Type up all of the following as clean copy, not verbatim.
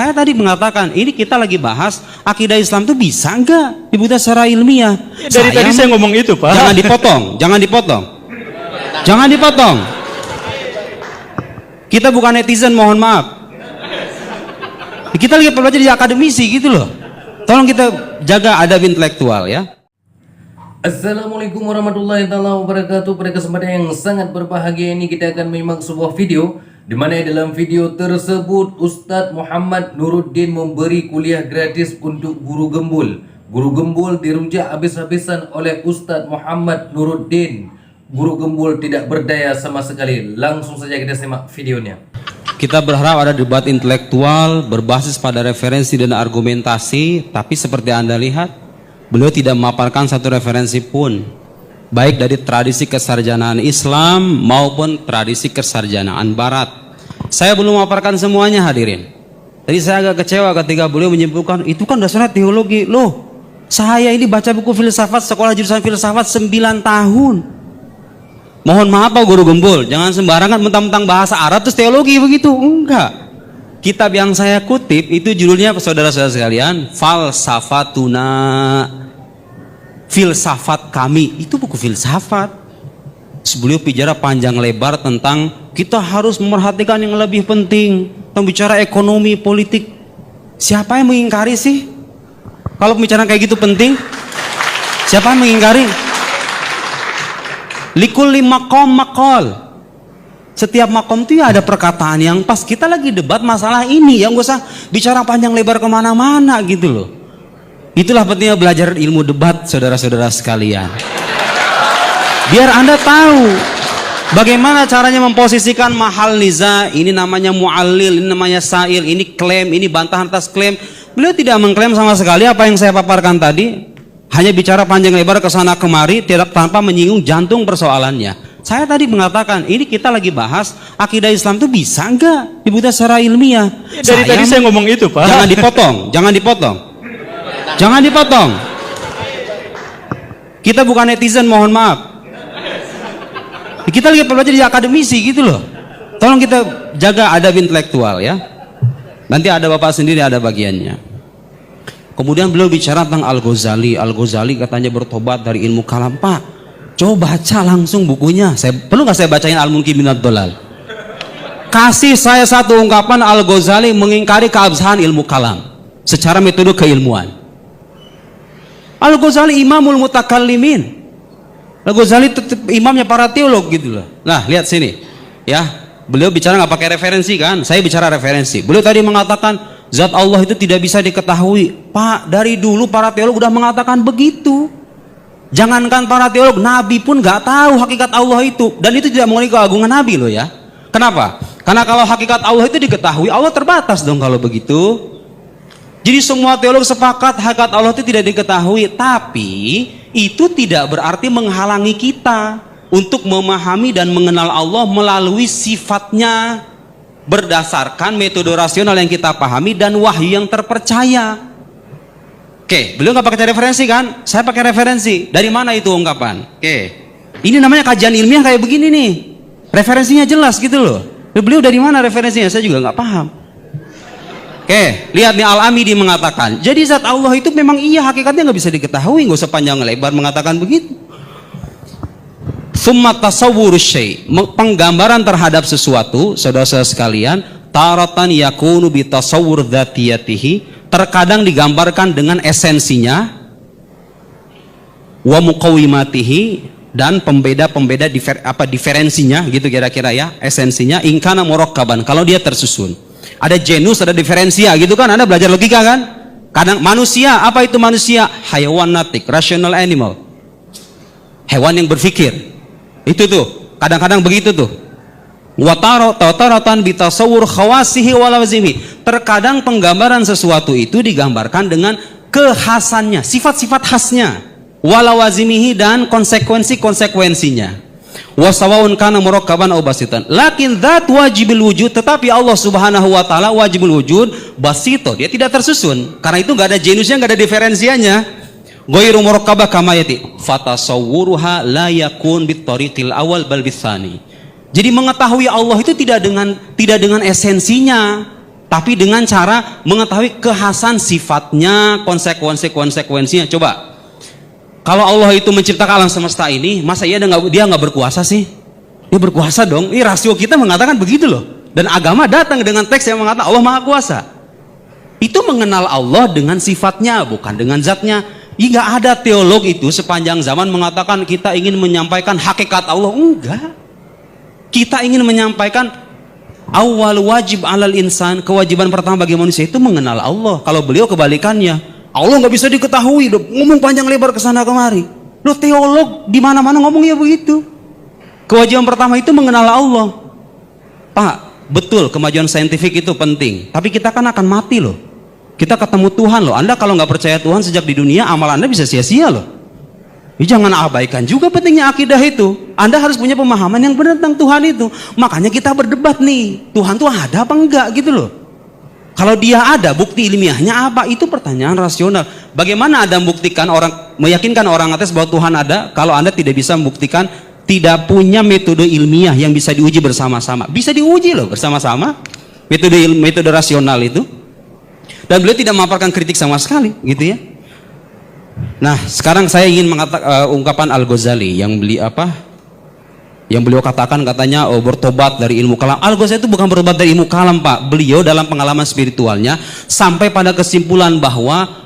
Saya tadi mengatakan, ini kita lagi bahas akidah Islam itu bisa nggak dibuktikan secara ilmiah. Dari tadi saya ngomong itu, Pak. Jangan dipotong, jangan dipotong. Jangan dipotong. Kita bukan netizen, mohon maaf. Kita lagi belajar di akademisi gitu loh. Tolong kita jaga adab intelektual ya. Assalamualaikum warahmatullahi wabarakatuh. Pada kesempatan yang sangat berbahagia ini kita akan menyimak sebuah video di mana dalam video tersebut Ustadz Muhammad Nuruddin memberi kuliah gratis untuk guru gembul. Guru gembul dirujak habis-habisan oleh Ustadz Muhammad Nuruddin. Guru gembul tidak berdaya sama sekali. Langsung saja kita simak videonya. Kita berharap ada debat intelektual berbasis pada referensi dan argumentasi, tapi seperti Anda lihat, beliau tidak memaparkan satu referensi pun, baik dari tradisi kesarjanaan Islam maupun tradisi kesarjanaan Barat. Saya belum memaparkan semuanya, hadirin. Jadi saya agak kecewa ketika beliau menyebutkan itu kan dasarnya teologi. Loh, saya ini baca buku filsafat, sekolah jurusan filsafat 9 tahun. Mohon maaf Pak Guru Gembul, jangan sembarangan mentang-mentang bahasa Arab terus teologi begitu. Enggak. Kitab yang saya kutip itu judulnya, saudara-saudara sekalian, Falsafatuna, filsafat kami. Itu buku filsafat. Beliau bicara panjang lebar tentang kita harus memerhatikan yang lebih penting, tentang bicara ekonomi, politik. Siapa yang mengingkari sih? Kalau pembicaraan kayak gitu penting, siapa yang mengingkari? Likulli maqam maqal. Setiap makom itu ya ada perkataan yang pas. Kita lagi debat masalah ini, yang gak usah bicara panjang lebar kemana-mana gitu loh. Itulah pentingnya belajar ilmu debat, saudara-saudara sekalian. Biar Anda tahu bagaimana caranya memposisikan mahal niza. Ini namanya mu'allil, ini namanya sa'il, ini klaim, ini bantahan atas klaim. Beliau tidak mengklaim sama sekali apa yang saya paparkan tadi. Hanya bicara panjang lebar ke sana kemari, tidak tanpa menyinggung jantung persoalannya. Saya tadi mengatakan, ini kita lagi bahas akidah Islam itu bisa nggak dibuktikan secara ilmiah. Dari tadi saya ngomong itu, Pak. Jangan dipotong, jangan dipotong. Jangan dipotong. Kita bukan netizen, mohon maaf. Kita lagi belajar di akademisi gitu loh. Tolong kita jaga adab intelektual ya. Nanti ada Bapak sendiri, ada bagiannya. Kemudian beliau bicara tentang Al-Ghazali. Al-Ghazali katanya bertobat dari ilmu kalam. Pak, coba baca langsung bukunya. Perlu nggak saya bacain Al-Munki Minad Dolal? Kasih saya satu ungkapan Al-Ghazali mengingkari keabsahan ilmu kalam secara metode keilmuan. Al-Ghazali imamul mutakallimin. Al-Ghazali imamnya para teolog gitu loh. Nah, lihat sini. Ya, beliau bicara nggak pakai referensi kan? Saya bicara referensi. Beliau tadi mengatakan zat Allah itu tidak bisa diketahui. Pak, dari dulu para teolog udah mengatakan begitu. Jangankan para teolog, Nabi pun nggak tahu hakikat Allah itu. Dan itu tidak mengenai keagungan Nabi loh ya. Kenapa? Karena kalau hakikat Allah itu diketahui, Allah terbatas dong kalau begitu. Jadi semua teolog sepakat hakikat Allah itu tidak diketahui. Tapi itu tidak berarti menghalangi kita untuk memahami dan mengenal Allah melalui sifatnya, berdasarkan metode rasional yang kita pahami dan wahyu yang terpercaya. Oke, beliau nggak pakai referensi kan? Saya pakai referensi. Dari mana itu ungkapan? Oke, ini namanya kajian ilmiah kayak begini nih. Referensinya jelas gitu loh. Beliau dari mana referensinya? Saya juga nggak paham. Oke, lihat nih Al-Amidi mengatakan, jadi zat Allah itu memang iya hakikatnya nggak bisa diketahui, nggak usah panjang lebar mengatakan begitu. Summa tasawwur syai', penggambaran terhadap sesuatu, saudara-saudara sekalian, taratan yakunu bi tasawwur dzatiyatihi, terkadang digambarkan dengan esensinya, wa muqawimatihi, dan pembeda-pembeda diferensinya gitu kira-kira ya, esensinya ingkana murakkaban, kalau dia tersusun. Ada genus, ada diferensia gitu kan, Anda belajar logika kan? Kadang manusia, apa itu manusia? Hayawan natik, rational animal, hewan yang berpikir. Itu tuh, kadang-kadang begitu tuh. Wataratan bitasawur khawasihi walawazimi. Terkadang penggambaran sesuatu itu digambarkan dengan kekhasannya, sifat-sifat khasnya, walawazimihi, dan konsekuensi-konsekuensinya. Wasawaun kana murakkaban aw basitan. Lakin dzat wajibul wujud, tetapi Allah Subhanahu wa taala wajibul wujud basito, dia tidak tersusun. Karena itu enggak ada genusnya, enggak ada diferensianya. Ghairu murakkabah kama yati. Fatasawwuruha la yakun bitariqil awal bal bisani. Jadi mengetahui Allah itu tidak dengan esensinya, tapi dengan cara mengetahui kekhasan sifatnya, konsekuensinya. Coba, kalau Allah itu menciptakan alam semesta ini, masa dia nggak berkuasa sih? Dia berkuasa dong. Ini rasio kita mengatakan begitu loh. Dan agama datang dengan teks yang mengatakan Allah Maha Kuasa. Itu mengenal Allah dengan sifatnya, bukan dengan zatnya. Nggak ada teolog itu sepanjang zaman mengatakan kita ingin menyampaikan hakikat Allah. Enggak. Kita ingin menyampaikan awal wajib alal insan, kewajiban pertama bagi manusia itu mengenal Allah. Kalau beliau kebalikannya, Allah nggak bisa diketahui, ngomong panjang lebar kesana kemari. Lo teolog di mana-mana ngomongnya begitu. Kewajiban pertama itu mengenal Allah. Pak, betul kemajuan saintifik itu penting, tapi kita kan akan mati loh. Kita ketemu Tuhan loh. Anda kalau nggak percaya Tuhan sejak di dunia, amal Anda bisa sia-sia loh. Jangan abaikan juga pentingnya akidah itu. Anda harus punya pemahaman yang benar tentang Tuhan itu. Makanya kita berdebat nih, Tuhan tuh ada apa enggak gitu loh. Kalau dia ada, bukti ilmiahnya apa? Itu pertanyaan rasional. Bagaimana Anda meyakinkan orang atas bahwa Tuhan ada, kalau Anda tidak bisa membuktikan, tidak punya metode ilmiah yang bisa diuji bersama-sama. Bisa diuji loh bersama-sama, metode rasional itu. Dan beliau tidak memaparkan kritik sama sekali, gitu ya. Nah, sekarang saya ingin ungkapan Al-Ghazali yang beliau katakan, katanya bertobat dari ilmu kalam. Al-Ghazali itu bukan bertobat dari ilmu kalam, Pak. Beliau dalam pengalaman spiritualnya sampai pada kesimpulan bahwa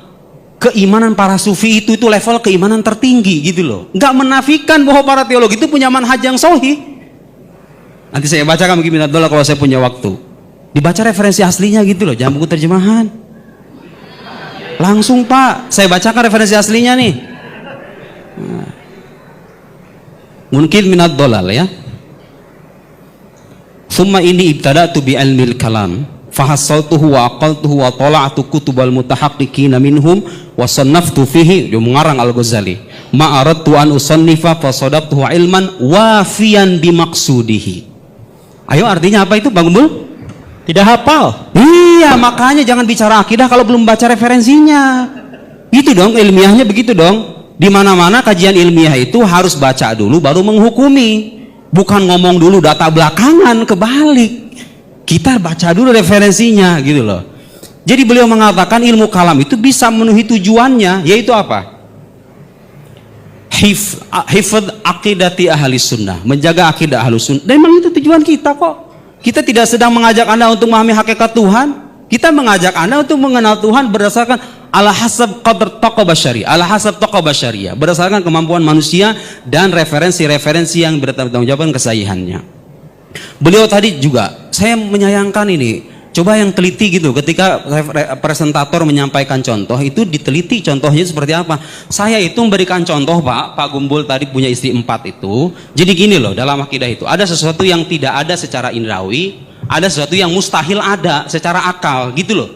keimanan para sufi itu level keimanan tertinggi gitu loh. Nggak menafikan bahwa para teolog itu punya manhaj yang sahih. Nanti saya bacakan mungkin minat kalau saya punya waktu. Dibaca referensi aslinya gitu loh, jangan buku terjemahan. Langsung Pak, saya bacakan referensi aslinya nih. Mungkin minat dolal ya. Summa ini ibtada'tu bi ilmil kalam fahassaltuhu wa aqaltuhu wa tala'tu kutubal mutahaqqiqina minhum wa sannaftu fihi. Dia mengarang Al-Ghazali. Ma aradtu an usannifa fa sadaqtuhu ilman wafiyan bi maqsudihi. Ayo artinya apa itu Bang Gumbul? Tidak hafal. Iya, makanya jangan bicara akidah kalau belum baca referensinya. Gitu dong, ilmiahnya begitu dong. Di mana-mana kajian ilmiah itu harus baca dulu baru menghukumi. Bukan ngomong dulu data belakangan, kebalik. Kita baca dulu referensinya gitu loh. Jadi beliau mengatakan ilmu kalam itu bisa memenuhi tujuannya, yaitu apa? Hifdz aqidati ahli sunnah, menjaga akidah ahli sunnah. Dan memang itu tujuan kita kok. Kita tidak sedang mengajak Anda untuk memahami hakikat Tuhan. Kita mengajak Anda untuk mengenal Tuhan berdasarkan ala hasab qadr taqwa basyari, ala hasab taqwa basyariah, berdasarkan kemampuan manusia dan referensi-referensi yang bertanggung jawab kesahihannya. Beliau tadi juga, saya menyayangkan ini. Coba yang teliti gitu, ketika presentator menyampaikan contoh itu diteliti contohnya seperti apa. Saya itu memberikan contoh Pak Gumbul tadi punya istri 4 itu. Jadi gini loh, dalam akidah itu ada sesuatu yang tidak ada secara indrawi, ada sesuatu yang mustahil ada secara akal gitu loh.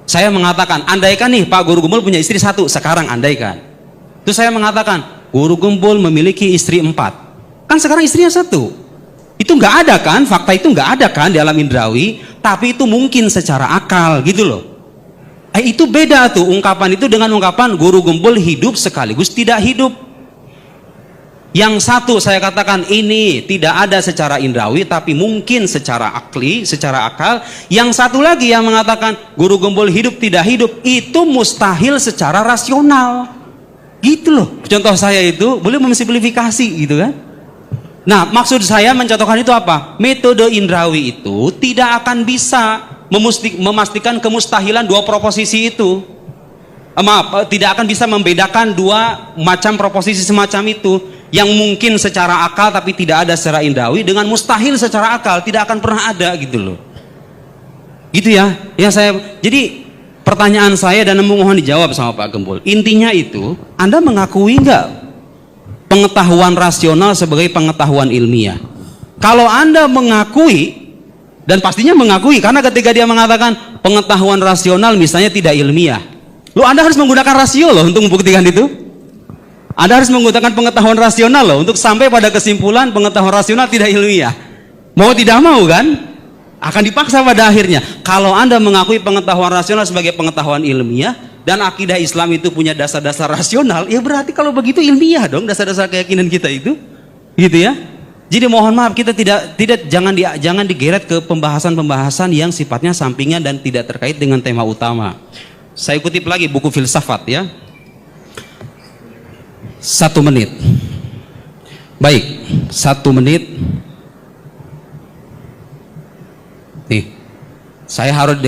Saya mengatakan, andaikan nih Pak Guru Gumbul punya istri 1 sekarang, andaikan. Terus saya mengatakan, Guru Gumbul memiliki istri 4. Kan sekarang istrinya 1. Itu nggak ada kan, fakta itu nggak ada kan di alam indrawi, tapi itu mungkin secara akal gitu loh. Itu beda tuh ungkapan itu dengan ungkapan Guru Gumbul hidup sekaligus tidak hidup. Yang satu saya katakan ini tidak ada secara indrawi tapi mungkin secara akli, secara akal. Yang satu lagi yang mengatakan Guru Gumbul hidup tidak hidup itu mustahil secara rasional. Gitu loh. Contoh saya itu boleh memsimplifikasi gitu kan. Nah, maksud saya mencontohkan itu apa? Metode indrawi itu tidak akan bisa memastikan kemustahilan 2 proposisi itu. Tidak akan bisa membedakan 2 macam proposisi semacam itu. Yang mungkin secara akal tapi tidak ada secara indrawi dengan mustahil secara akal, tidak akan pernah ada gitu loh. Gitu ya. Jadi pertanyaan saya dan mohon dijawab sama Pak Gembul. Intinya itu, Anda mengakui nggak pengetahuan rasional sebagai pengetahuan ilmiah? Kalau Anda mengakui, dan pastinya mengakui karena ketika dia mengatakan pengetahuan rasional misalnya tidak ilmiah, Anda harus menggunakan rasio loh untuk membuktikan itu. Anda harus menggunakan pengetahuan rasional loh untuk sampai pada kesimpulan pengetahuan rasional tidak ilmiah. Mau tidak mau kan akan dipaksa pada akhirnya. Kalau Anda mengakui pengetahuan rasional sebagai pengetahuan ilmiah dan akidah Islam itu punya dasar-dasar rasional, ya berarti kalau begitu ilmiah dong dasar-dasar keyakinan kita itu, gitu ya. Jadi mohon maaf, kita jangan digeret ke pembahasan-pembahasan yang sifatnya sampingan dan tidak terkait dengan tema utama. Saya kutip lagi buku filsafat ya. 1 menit. Baik, 1 menit. Nih, saya harus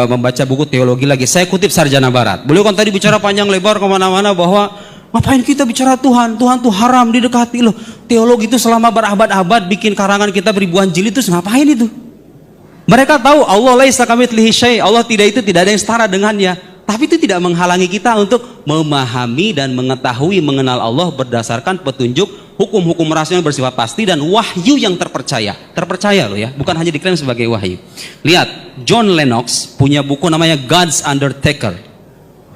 membaca buku teologi lagi. Saya kutip sarjana barat. Beliau kan tadi bicara panjang lebar kemana-mana bahwa ngapain kita bicara Tuhan? Tuhan tuh haram didekati loh. Teologi itu selama berabad-abad bikin karangan kita beribuan jilid itu ngapain itu? Mereka tahu Allah laisa kamitslihi syai', Allah tidak ada yang setara dengannya. Tapi itu tidak menghalangi kita untuk memahami dan mengetahui mengenal Allah berdasarkan petunjuk hukum-hukum rasional bersifat pasti dan wahyu yang terpercaya. Terpercaya loh ya, bukan hanya diklaim sebagai wahyu. Lihat, John Lennox punya buku namanya God's Undertaker.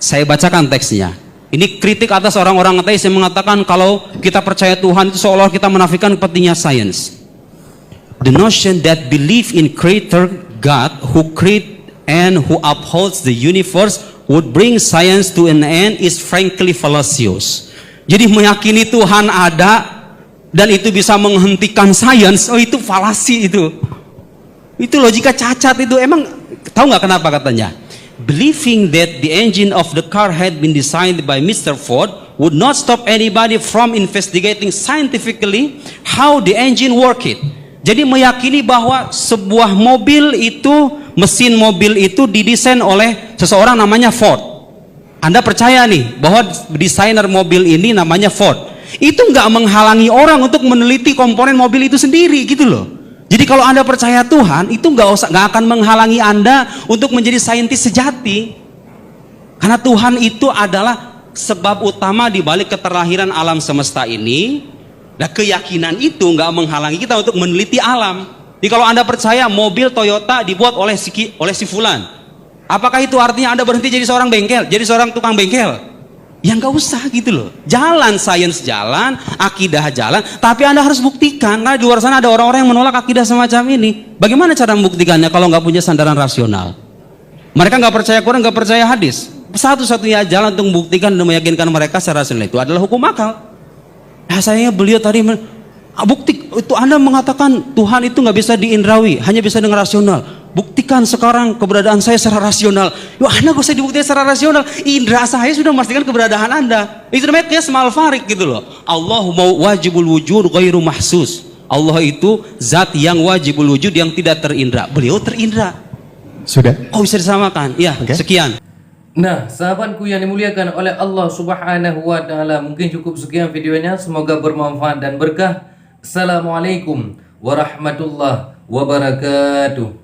Saya bacakan teksnya. Ini kritik atas orang-orang ateis yang mengatakan kalau kita percaya Tuhan itu seolah kita menafikan pentingnya sains. The notion that belief in creator God who create and who upholds the universe would bring science to an end is frankly fallacious. Jadi meyakini Tuhan ada dan itu bisa menghentikan sains, oh itu falasi itu. Itu logika cacat itu. Emang tahu nggak kenapa katanya? Believing that the engine of the car had been designed by Mr. Ford would not stop anybody from investigating scientifically how the engine worked. Jadi meyakini bahwa sebuah mobil itu, mesin mobil itu didesain oleh seseorang namanya Ford. Anda percaya nih bahwa desainer mobil ini namanya Ford. Itu nggak menghalangi orang untuk meneliti komponen mobil itu sendiri gitu loh. Jadi kalau Anda percaya Tuhan, itu nggak akan menghalangi Anda untuk menjadi saintis sejati. Karena Tuhan itu adalah sebab utama di balik keterlahiran alam semesta ini. Nah, keyakinan itu nggak menghalangi kita untuk meneliti alam. Jadi kalau Anda percaya mobil Toyota dibuat oleh si fulan, apakah itu artinya Anda berhenti jadi seorang bengkel, jadi seorang tukang bengkel? Ya nggak usah gitu loh. Jalan sains jalan, akidah jalan, tapi Anda harus buktikan. Karena di luar sana ada orang-orang yang menolak akidah semacam ini. Bagaimana cara membuktikannya kalau nggak punya sandaran rasional? Mereka nggak percaya Quran, nggak percaya hadis. Satu-satunya jalan untuk membuktikan dan meyakinkan mereka secara rasional itu adalah hukum akal. Nah, sayangnya beliau tadi bukti itu Anda mengatakan Tuhan itu nggak bisa diindrawi, hanya bisa dengan rasional. Buktikan sekarang keberadaan saya secara rasional. Yo, Anda gak usah dibuktikan secara rasional. Indra saya sudah memastikan keberadaan Anda. Itu namanya qiyas ma'al farik gitu loh. Allah mau wajibul wujud ghairu mahsus. Allah itu zat yang wajibul wujud yang tidak terindra. Beliau terindra. Sudah. Oh, bisa disamakan. Ya, Oke. Sekian. Nah, sahabatku yang dimuliakan oleh Allah Subhanahu wa taala, mungkin cukup sekian videonya, semoga bermanfaat dan berkah. Assalamualaikum warahmatullahi wabarakatuh.